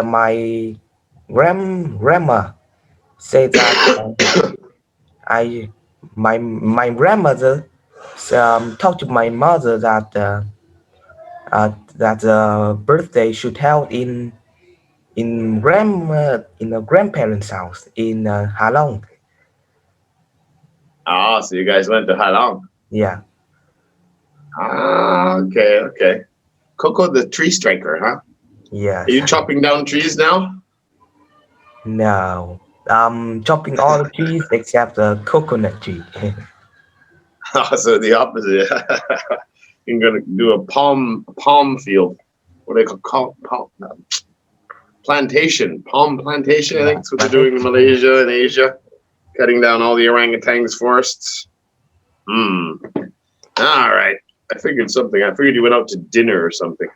my grandma said that I my grandmother talked to my mother that that the birthday should held in a grandparents' house in Halong. Ah, so you guys went to Halong. Yeah. Ah, okay, okay. Coco the tree striker, huh? Are Yes. you chopping down trees now? No. Chopping all the trees except the coconut tree. Oh, so the opposite. You're gonna do a palm field. What do they call plantation? Palm plantation. I think Yeah. that's what they're doing in Plantation. Malaysia and Asia, cutting down all the orangutans' forests. Hmm. All right. I figured something. I figured you went out to dinner or something.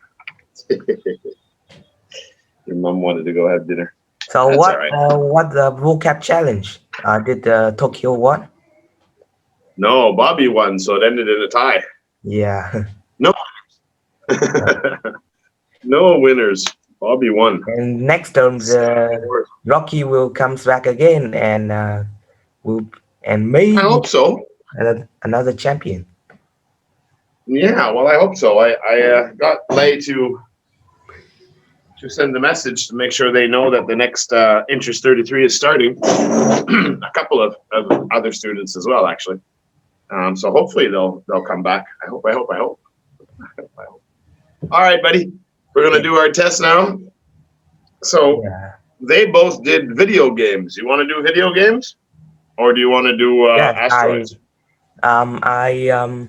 Your mom wanted to go have dinner. So That's all right. what the vocab challenge did Tokyo won? No, Bobby won, so it ended in a tie. Yeah. No, Yeah. no winners. Bobby won. And next term, Rocky will comes back again and will and I maybe hope so. another champion. Yeah, well, I hope so. I got Lay to send the message to make sure they know that the next Interest 33 is starting. A couple of other students as well, actually. So hopefully they'll come back. I hope. I hope. All right, buddy. We're gonna do our test now. So Yeah. they both did video games. You want to do video games, or do you want to do Yes, asteroids? I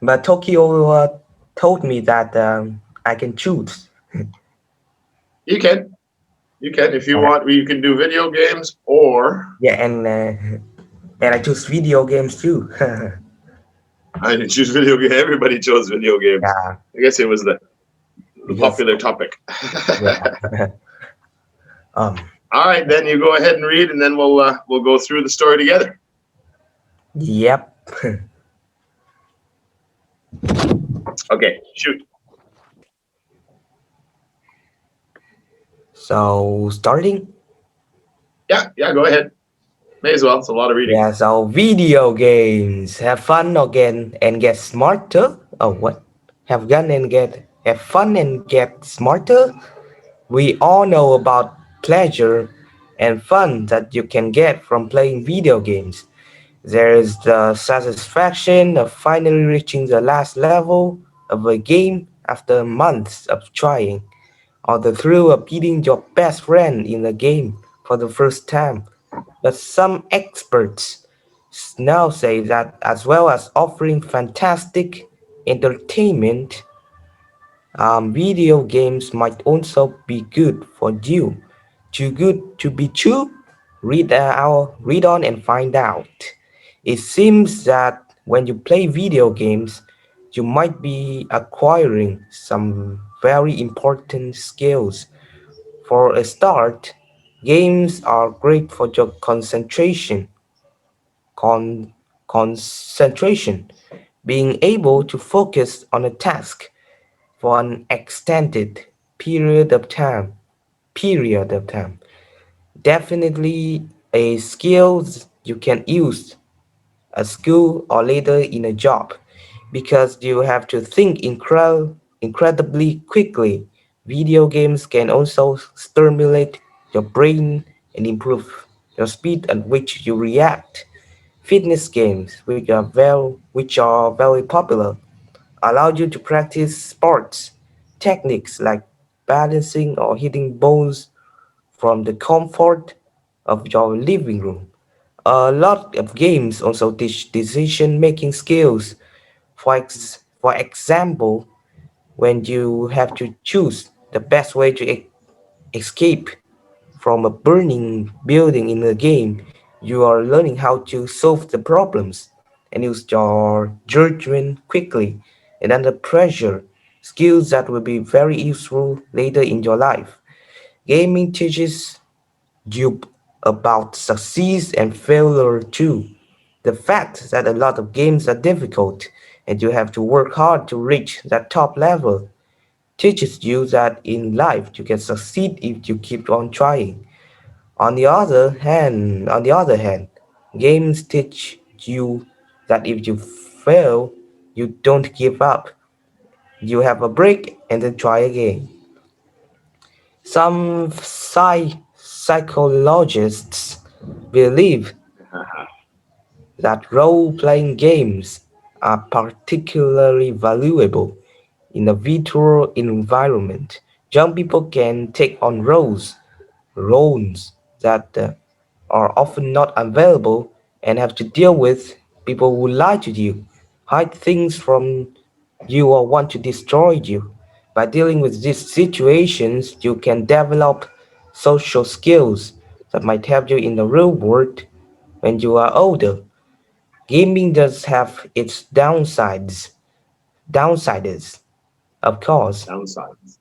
but Tokyo told me that I can choose. You can. You can if you Uh, want. You can do video games, or yeah, and I choose video games too. I didn't choose video game. Everybody chose video games. Yeah, I guess it was the because popular topic. yeah. um, All right, then you go ahead and read, and then we'll go through the story together. yep. Okay, shoot. So starting. Yeah, yeah, go ahead. May as well. It's a lot of reading. Yeah, so video games. Have fun again and get smarter. Oh, what? Have fun and get smarter. We all know about pleasure and fun that you can get from playing video games. There is the satisfaction of finally reaching the last level of a game after months of trying, or the thrill of beating your best friend in a game for the first time. But some experts now say that as well as offering fantastic entertainment, video games might also be good for you. Too good to be true? Read on and find out. It seems that when you play video games, you might be acquiring some very important skills. For a start, games are great for your con- concentration, being able to focus on a task for an extended period of time. Definitely a skill you can use at school or later in a job because you have to think incredibly quickly. Video games can also stimulate your brain and improve your speed at which you react. Fitness games, which are very popular, allow you to practice sports techniques like balancing or hitting balls from the comfort of your living room. A lot of games also teach decision-making skills. For example, when you have to choose the best way to escape from a burning building in a game, you are learning how to solve the problems and use your judgment quickly and under pressure, skills that will be very useful later in your life. Gaming teaches you about success and failure too. The fact that a lot of games are difficult and you have to work hard to reach that top level. teaches you that in life you can succeed if you keep on trying. On the other hand, games teach you that if you fail, you don't give up. You have a break and then try again. Some psychologists believe that role-playing games are particularly valuable in a virtual environment. Young people can take on roles that are often not available and have to deal with people who lie to you, hide things from you, or want to destroy you. By dealing with these situations, you can develop social skills that might help you in the real world when you are older. Gaming does have its downsides, of course. Downsides.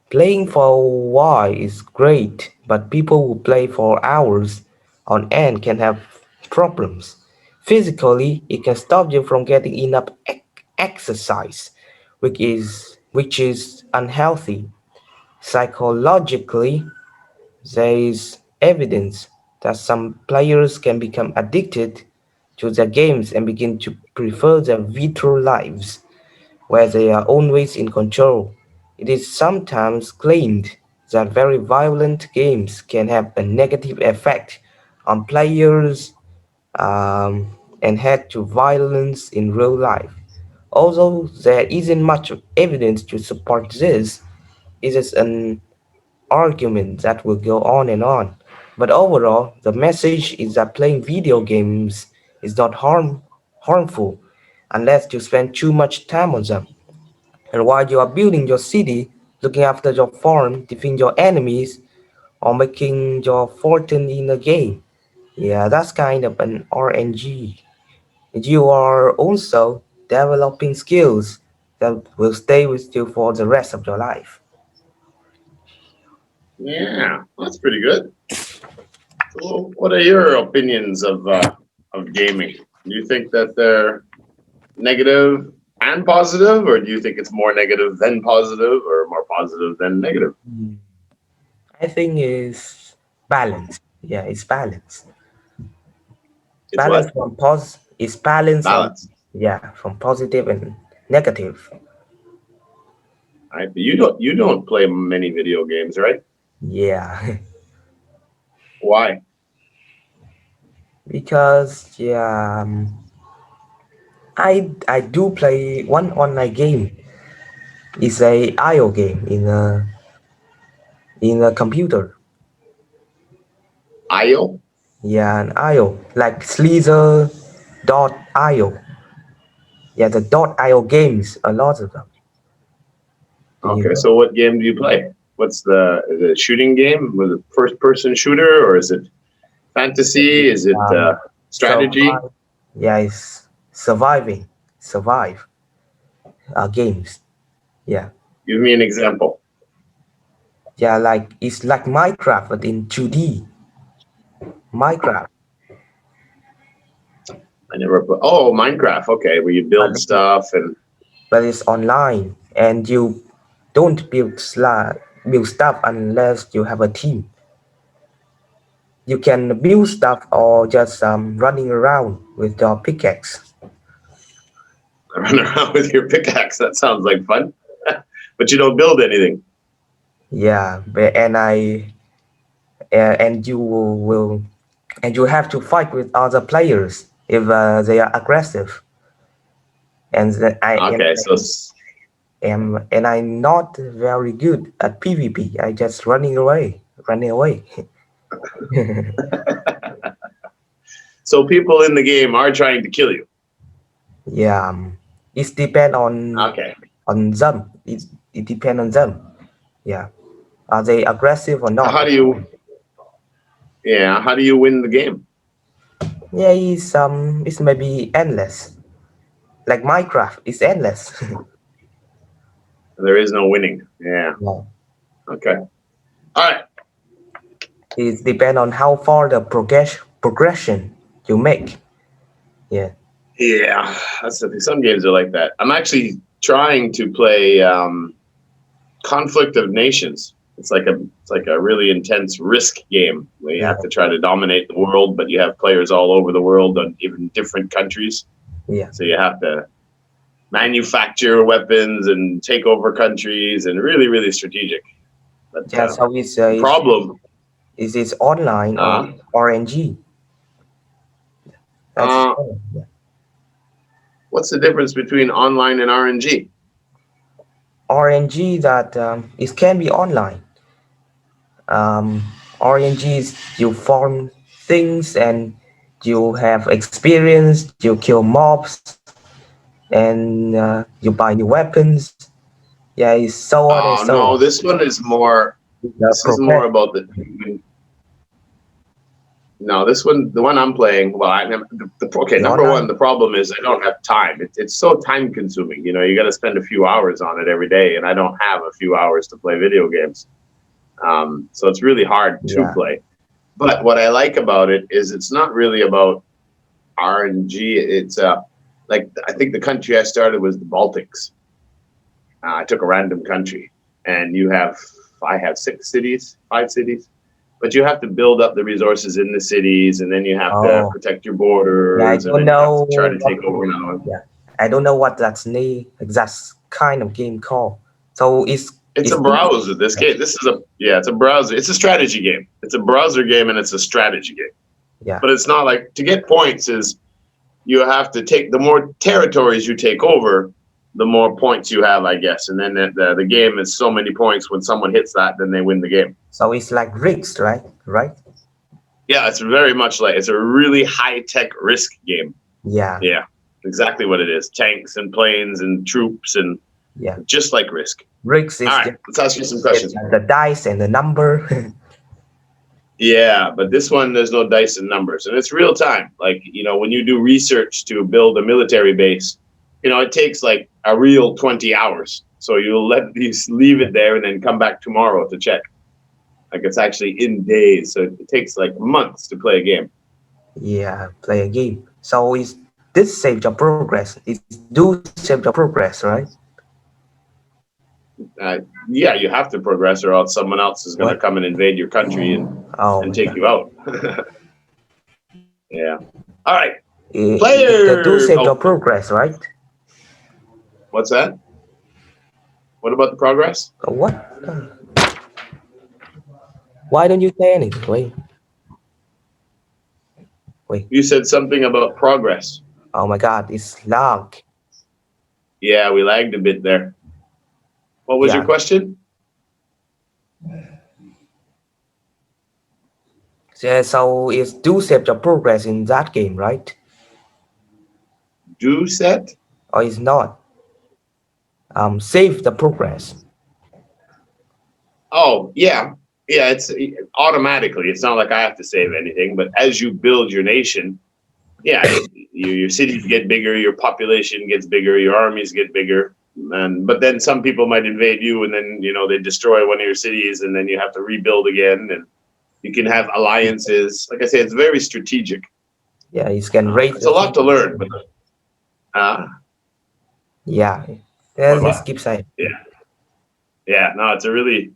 Playing for a while is great, but people who play for hours on end can have problems. Physically, it can stop you from getting enough exercise, which is unhealthy. Psychologically, there is evidence that some players can become addicted to their games and begin to prefer their virtual lives where they are always in control. It is sometimes claimed that very violent games can have a negative effect on players and head to violence in real life. Although there isn't much evidence to support this, it is an argument that will go on and on. But overall, the message is that playing video games is not harmful unless you spend too much time on them. And while you are building your city, looking after your farm, defeating your enemies, or making your fortune in a game, yeah, that's kind of an RNG. You are also developing skills that will stay with you for the rest of your life. Yeah, that's pretty good. So, what are your opinions of gaming? Do you think that they're negative and positive, or do you think it's more negative than positive, or more positive than negative? Mm. I think it's balance. Yeah, it's balance. It's Balance what? from it's balance on, Balance. yeah, from positive and negative. Right? But you don't play many video games, right? Yeah. Why? Because yeah, I do play one online game. It's a IO game in a computer. IO? Yeah, an IO like Slither dot IO. Yeah, the dot IO games, a lot of them. Do you Okay, know? so what game do you play? What's the shooting game? Was it first person shooter, or is it fantasy? Is it Um, strategy? survive. Yeah, it's survive games. Yeah, Give me an example. yeah, like it's like Minecraft but in 2D. Minecraft, I never put. Oh, Minecraft. Okay, where you but build stuff and it's online and you don't build stuff unless you have a team. You can build stuff or just running around with your pickaxe. run around with your pickaxe. That sounds like fun, but you don't build anything. Yeah, and you have to fight with other players if they are aggressive. And Okay, so and I'm not very good at PvP. I just running away. people in the game are trying to kill you. Yeah, it depend Okay, on them. It depend on them. Yeah, are they aggressive or how not? do you? Yeah, how do you win the game? Yeah, it's maybe endless. Like Minecraft, it's endless. There is no winning. Yeah. Yeah. Okay. All right. It depend on how far the progression you make. Yeah. Yeah, that's the thing. Some games are like that. I'm actually trying to play. Conflict of Nations. It's like a really intense risk game where you Yeah, have to try to dominate the world, but you have players all over the world on even different countries. yeah, So you have to manufacture weapons and take over countries, and really, really strategic. But yeah. So the problem, is it online or uh, RNG? That's uh, yeah. what's the difference between online and RNG? RNG that it can be online. Um, RNG is you farm things and you have experience. You kill mobs and you buy new weapons. Yeah, it's so on and so No, on. this one is more. The This is more progress. about the. No, this one, the one I'm playing. Well, okay. The Number one, online. the problem is I don't have time. It's so time consuming. You got to spend a few hours on it every day, and I don't have a few hours to play video games. So it's really hard to Yeah. play. But what I like about it is it's not really about RNG. It's like I think the country I started was the Baltics. I took a random country, and I have 6 cities, 5 cities, but you have to build up the resources in the cities, and then you have to Oh, protect your yeah. I borders, and don't then you have to know try to what. take over another one. Yeah, I don't know what that's name exact kind of game called. So It's it's a browser. This game, this is a yeah, it's a browser. It's a strategy game. It's a browser game, and it's a strategy game. yeah. But it's not like to get points is you have to take the more territories you take over, the more points you have, I guess. And then the game is so many points. When someone hits that, then they win the game. So it's like rigs, right? Right? Yeah, it's very much like it's a really high tech risk game. Yeah, Yeah, exactly what it is. Tanks and planes and troops and yeah. just like risk. Rigs All is right, just let's ask you some it's questions. like the dice and the number. Yeah, but this one there's no dice and numbers, and it's real time. Like when you do research to build a military base, it takes like a real 20 hours. So you'll leave it there and then come back tomorrow to check. Like it's actually in days, so it takes like months to play a game. Yeah, play a game. So is this save your progress? It do save your progress, right? Yeah, you have to progress, or else someone else is going to What? come and invade your country Oh and my take god. you out. Yeah. All right, It do player. save your Oh, progress, right? what's that? What about the progress? What? Why don't you say anything? Wait. You said something about progress. Oh my god, it's lag. Yeah, we lagged a bit there. What was your Yeah. question? So it's do save your progress in that game, right? Do set? Or it's not? Save the progress. Oh, yeah. Yeah, it's automatically. It's not like I have to save anything, but as you build your nation, yeah, your cities get bigger, your population gets bigger, your armies get bigger. But then some people might invade you, and then they destroy one of your cities, and then you have to rebuild again. And you can have alliances. Like I say, it's very strategic. Yeah, it can raise It's the a lot to cities. learn, but uh, Yeah. what? Let's keep saying. Yeah, yeah. No, it's a really,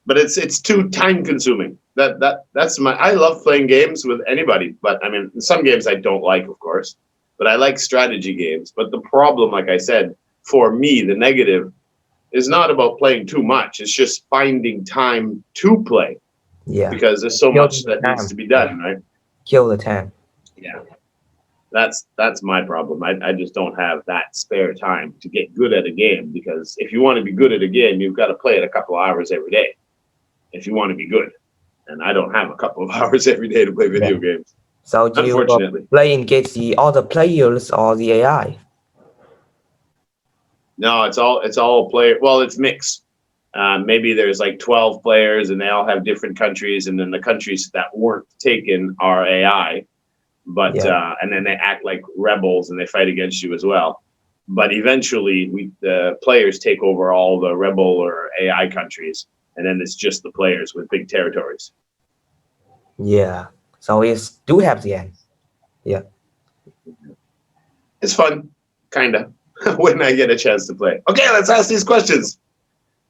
but it's too time consuming. That's my. I love playing games with anybody, but I mean, some games I don't like, of course, but I like strategy games. But the problem, like I said, for me, the negative is not about playing too much. It's just finding time to play Yeah. because there's so Kill much the that needs time. to be Yeah. done, right? Kill the time. Yeah. That's my problem. I just don't have that spare time to get good at a game, because if you want to be good at a game, you've got to play it a couple of hours every day if you want to be good. And I don't have a couple of hours every day to play video Yeah. games, So do you unfortunately. play against the other players or the AI? No, it's all player. Well, it's mixed. Maybe there's like 12 players, and they all have different countries, and then the countries that weren't taken are AI. But Yeah. and then they act like rebels and they fight against you as well. But eventually, the players take over all the rebel or AI countries, and then it's just the players with big territories. Yeah. So it's do have the end. Yeah. It's fun, kinda, when I get a chance to play. Okay, let's ask these questions.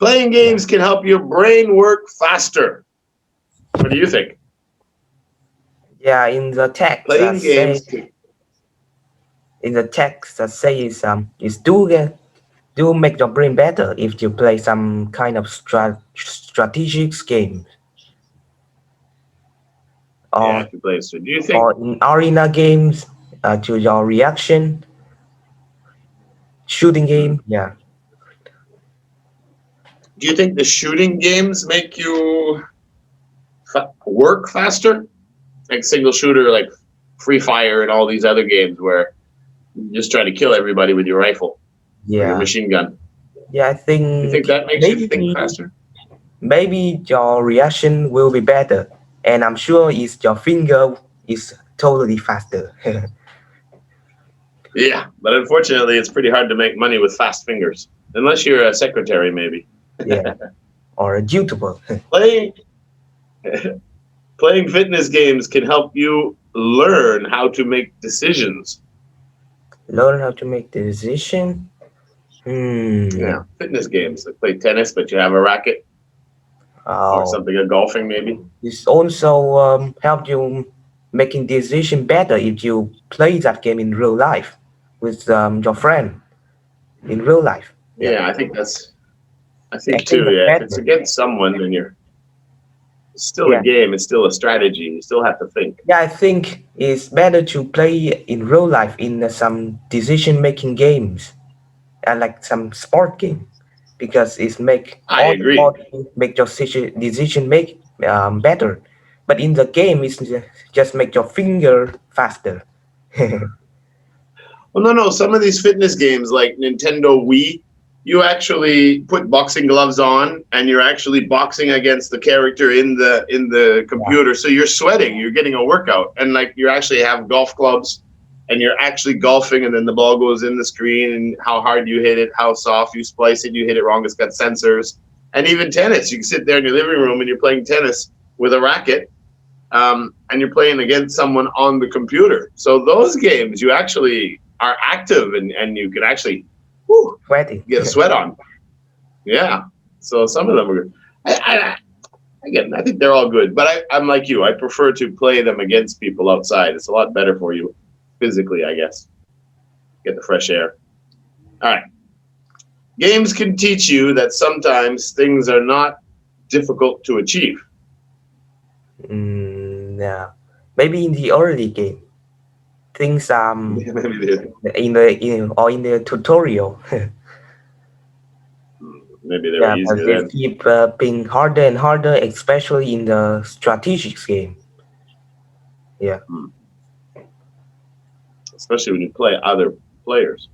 Playing Yeah, games can help your brain work faster. What do you think? yeah. In the text that Playing say games can, in the text that says is do make your brain better if you play some kind of strategic game yeah, or if you play so do you think in arena games to your reaction shooting hmm, game. Yeah, do you think the shooting games make you work faster? Like single shooter, like Free Fire and all these other games where you just try to kill everybody with your rifle or your yeah, machine gun. yeah. I You think think that makes you think maybe faster? maybe your reaction will be better, and I'm sure is your finger is totally faster. Yeah, but unfortunately, it's pretty hard to make money with fast fingers, unless you're a secretary, maybe. Yeah, or a YouTuber. Playing playing fitness games can help you learn how to make decisions. Learn how to make the decision. Yeah, Hmm. fitness games like play tennis, but you have a racket or Oh, something, a golfing maybe. it's also help you making decision better if you play that game in real life with your friend in real life. Yeah, Yeah, I I think think too. that's Yeah, if it's better. against someone, then you're it's still a Yeah, game. It's still a strategy. You still have to think. yeah. I think it's better to play in real life in some decision making games like some sport game because it make I all the agree. body make your decision make better. But in the game, it's just make your finger faster. Well, no, no. Some of these fitness games, like Nintendo Wii, you actually put boxing gloves on, and you're actually boxing against the character in the Yeah, computer. So you're sweating. You're getting a workout, and like you actually have golf clubs, and you're actually golfing, and then the ball goes in the screen, and how hard you hit it, how soft you splice it, you hit it wrong. It's got sensors, and even tennis. You can sit there in your living room and you're playing tennis with a racket, and you're playing against someone on the computer. So those games, you actually are active and you can actually whew, sweating. get a sweat on. Yeah. So some of them are good. I, again, I think they're all good, but I'm like you. I prefer to play them against people outside. It's a lot better for you physically, I guess. Get the fresh air. All right. Games can teach you that sometimes things are not difficult to achieve. Yeah, maybe in the early game, things in the tutorial. Maybe they were Yeah, but easier they then. keep being harder and harder, especially in the strategic game. Yeah, Hmm. Especially when you play other players,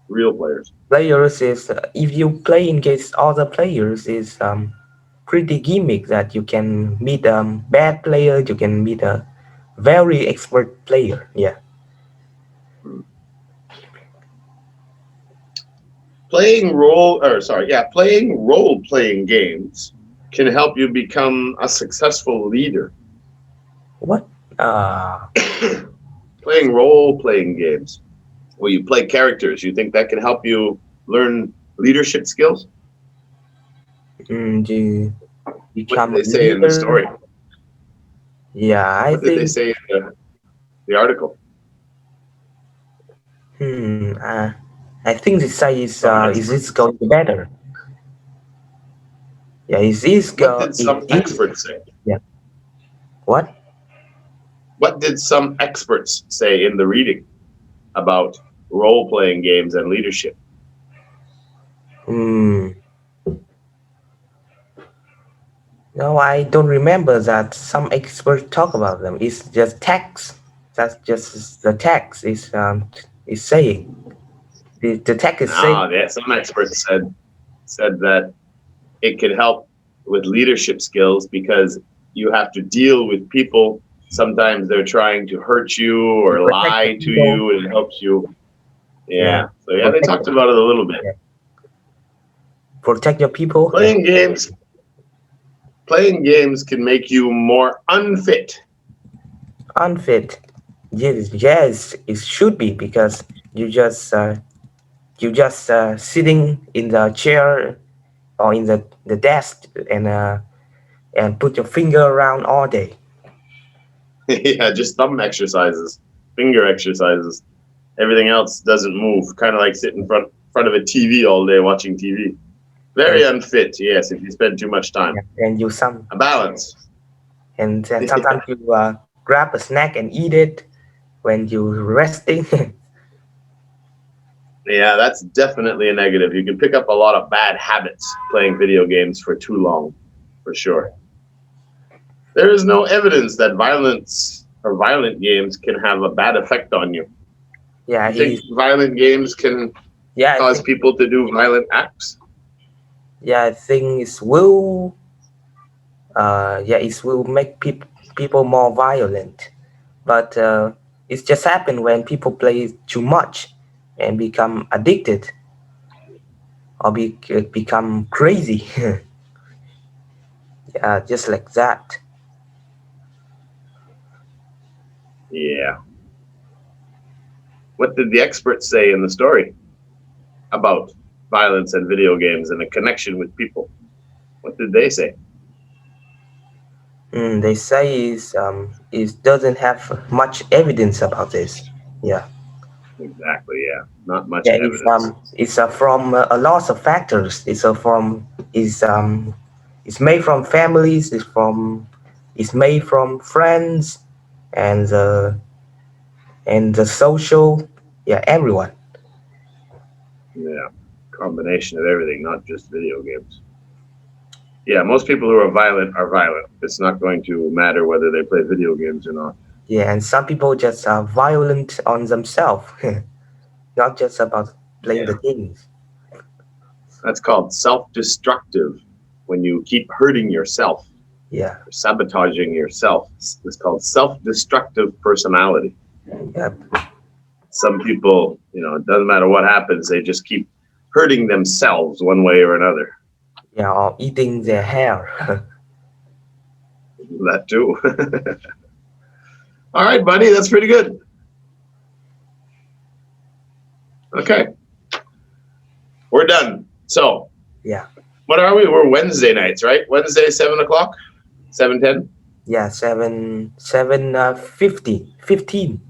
real players. players is if you play against other players is pretty gimmick that you can meet a bad player, you can meet a very expert player. Yeah. Hmm. Playing role playing games can help you become a successful leader. What? Playing role playing games where you play characters, you think that can help you learn leadership skills? You What did become a they say in the leader. story? Yeah, I What did they think. say in the article? Hmm. I think the site Some is experts. this going to better? Yeah, is this What did it some is? experts say? Yeah. What? What did some experts say in the reading about role playing games and leadership? Hmm. No, I don't remember that some experts talk about them. It's just text. That's just the text is saying. The text is saying. Ah, yeah, some experts said that it could help with leadership skills because you have to deal with people. Sometimes they're trying to hurt you To or protect the lie to people. you, and it helps you. Yeah, Yeah. So yeah, they protect talked about it a little bit. yeah, protect your people. Yeah, Playing games, playing games can make you more unfit. unfit. Yes, yes, it should be because you just sitting in the chair or in the desk and put your finger around all day. Yeah, just thumb exercises, finger exercises. Everything else doesn't move. Kind of like sitting in front of a TV all day watching TV. Very And unfit, yes, if you spend too much time. and you some A balance. and sometimes you grab a snack and eat it when you're resting. Yeah, that's definitely a negative. You can pick up a lot of bad habits playing video games for too long, for sure. There is no evidence that violence or violent games can have a bad effect on you. Yeah, You think he's violent games can yeah. I cause think people to do violent acts? yeah, I think it will it will make people more violent. But it's just happened when people play too much and become addicted or become crazy. Yeah, just like that. Yeah. What did the experts say in the story about violence and video games and a connection with people? What did they say? They say it doesn't have much evidence about this. Yeah, Exactly, yeah. Not much yeah. evidence. It's from a lot of factors. It's made from families. It's made from friends and the social. Yeah, everyone. Yeah. Combination of everything, not just video games. Yeah, most people who are violent are violent. It's not going to matter whether they play video games or not. Yeah, and some people just are violent on themselves, not just about playing Yeah. the games. That's called self destructive when you keep hurting yourself Yeah, or sabotaging yourself. It's called self destructive personality. yeah, Some people, it doesn't matter what happens, they just keep hurting themselves one way or another. yeah, or eating their hair. That too. All right, buddy, that's pretty good. Okay, we're done. So, Yeah, what are we? We're Wednesday nights, right? Wednesday, 7 o'clock, 7:10, yeah, 7:15.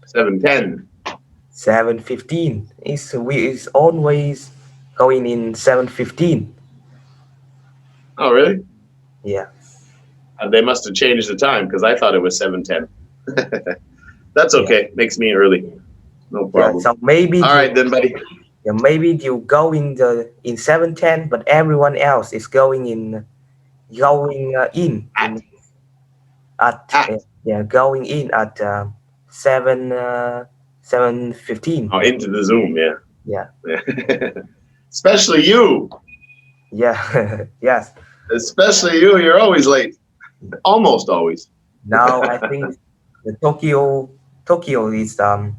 7:10. 7:15. It's always going in 7:15. Oh, really? Yeah, They must have changed the time because I thought it was 7:10. That's yeah, okay. Makes me early. No yeah. problem. So maybe All right then, buddy. you go in 7:10, but everyone else is going in at At going in at 7:15. oh, into the Zoom, yeah. Yeah, Yeah. Especially you. yeah. Yes. Especially you. You're always late. Almost always. Now I think the Tokyo is uh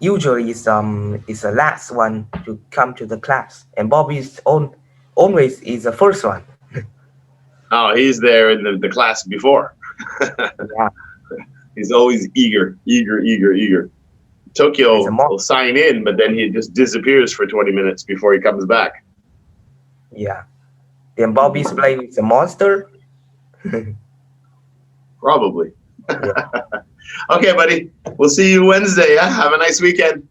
usually is the last one to come to the class, and Bobby's on always is the first one. Oh, he's there in the class before. Yeah, He's always eager, eager, eager, eager. he's a Tokyo monster. will sign in, but then he just disappears for 20 minutes before he comes back. Yeah. Then Bobby's playing with the monster. Probably. Yeah. Okay, buddy. We'll see you Wednesday. Yeah? Have a nice weekend.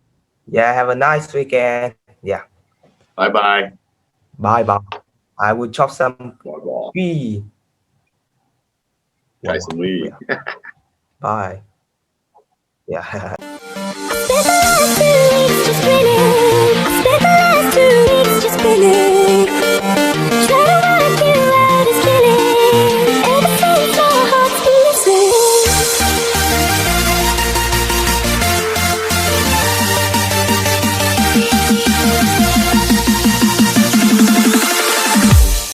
Yeah. Have a nice weekend. Yeah. Bye bye. Bye bye. I will chop some Bye bye. tree. Wow. Try some weed. Yeah. Bye. Yeah.